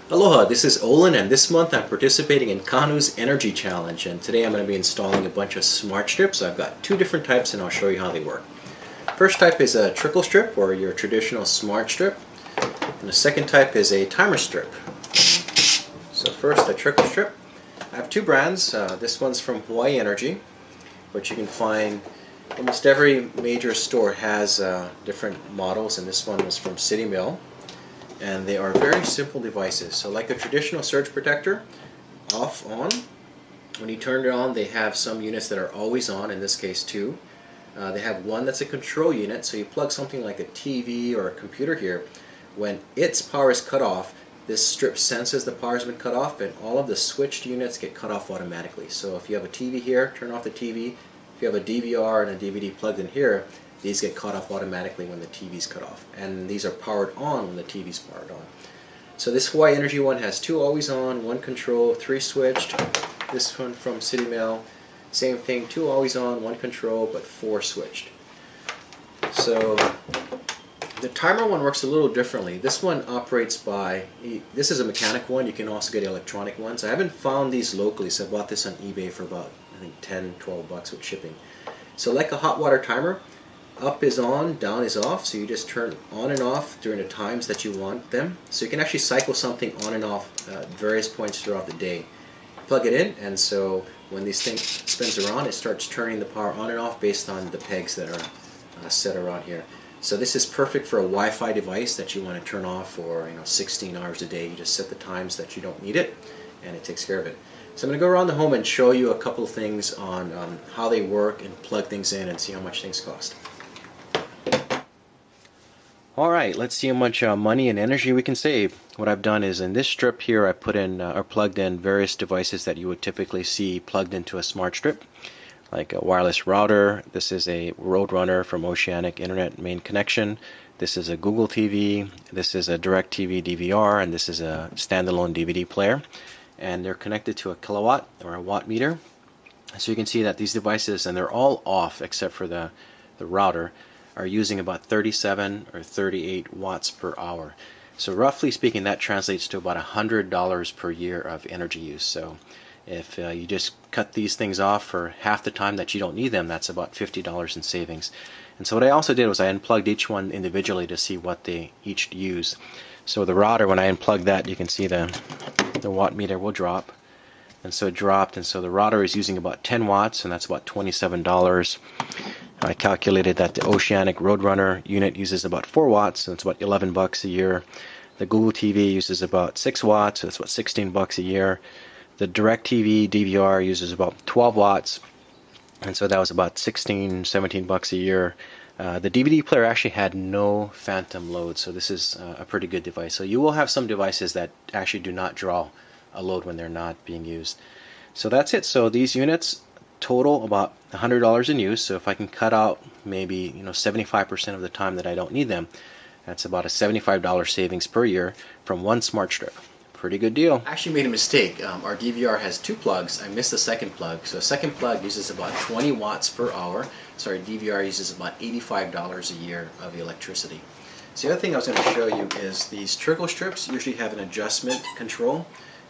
Aloha, this is Olin, and this month I'm participating in Kanu's Energy Challenge, and today I'm going to be installing a bunch of smart strips. I've got two different types and I'll show you how they work. First type is a trickle strip, or your traditional smart strip, and the second type is a timer strip. So first, the trickle strip. I have two brands. This one's from Hawaii Energy, which you can find almost every major store has different models, and this one was from City Mill. And they are very simple devices. So like a traditional surge protector, off, on. When you turn it on, they have some units that are always on, in this case two. They have one that's a control unit, so you plug something like a TV or a computer here. When its power is cut off, this strip senses the power has been cut off, and all of the switched units get cut off automatically. So if you have a TV here, turn off the TV. If you have a DVR and a DVD plugged in here, these get cut off automatically when the TV's cut off, and these are powered on when the TV's powered on. So this Hawaii Energy one has two always on, one control, three switched. This one from City Mail, same thing, two always on, one control, but four switched. So the timer one works a little differently. This one operates by, this is a mechanic one, you can also get electronic ones. I haven't found these locally, so I bought this on eBay for about, I think, 10, 12 bucks with shipping. So like a hot water timer, up is on, down is off, so you just turn on and off during the times that you want them. So you can actually cycle something on and off at various points throughout the day. Plug it in, and so when this thing spins around, it starts turning the power on and off based on the pegs that are set around here. So this is perfect for a Wi-Fi device that you want to turn off for 16 hours a day. You just set the times that you don't need it, and it takes care of it. So I'm going to go around the home and show you a couple of things on how they work and plug things in and see how much things cost. Alright, let's see how much money and energy we can save. What I've done is in this strip here I put in or plugged in various devices that you would typically see plugged into a smart strip, like a wireless router. This is a Roadrunner from Oceanic Internet Main Connection. This is a Google TV. This is a DirecTV DVR, and this is a standalone DVD player. And they're connected to a kilowatt or a watt meter. So you can see that these devices, and they're all off except for the router, are using about 37 or 38 watts per hour. So roughly speaking, that translates to about $100 per year of energy use. So if you just cut these things off for half the time that you don't need them, that's about $50 in savings. And so what I also did was I unplugged each one individually to see what they each use. So the router, when I unplug that, you can see the watt meter will drop. And so it dropped, and so the router is using about 10 watts, and that's about $27. I calculated that the Oceanic Roadrunner unit uses about 4 watts, and it's about 11 bucks a year. The Google TV uses about 6 watts, so that's about 16 bucks a year. The DirecTV DVR uses about 12 watts, and so that was about 16, 17 bucks a year. The DVD player actually had no phantom load, so this is a pretty good device. So you will have some devices that actually do not draw a load when they're not being used. So that's it. So these units total about $100 in use. So if I can cut out maybe 75% of the time that I don't need them, that's about a $75 savings per year from one smart strip. Pretty good deal. I actually made a mistake. Our DVR has two plugs. I missed the second plug. So the second plug uses about 20 watts per hour. So our DVR uses about $85 a year of electricity. So the other thing I was going to show you is these trickle strips usually have an adjustment control.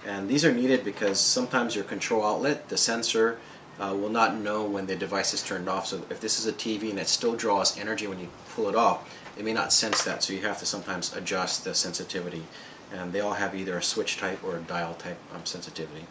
And these are needed because sometimes your control outlet, the sensor, will not know when the device is turned off. So if this is a TV and it still draws energy when you pull it off, it may not sense that. So you have to sometimes adjust the sensitivity. And they all have either a switch type or a dial type sensitivity.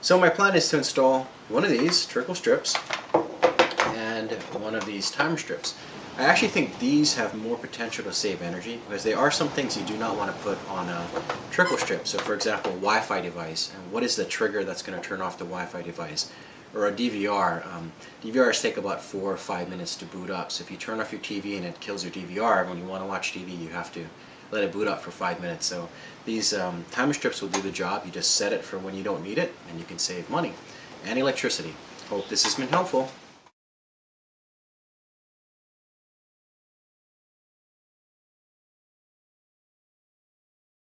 So my plan is to install one of these trickle strips and one of these timer strips. I actually think these have more potential to save energy because there are some things you do not want to put on a trickle strip. So for example, a Wi-Fi device, and what is the trigger that's going to turn off the Wi-Fi device? Or a DVR. DVRs take about 4 or 5 minutes to boot up. So if you turn off your TV and it kills your DVR, when you want to watch TV, you have to let it boot up for 5 minutes. So these timer strips will do the job. You just set it for when you don't need it, and you can save money and electricity. Hope this has been helpful.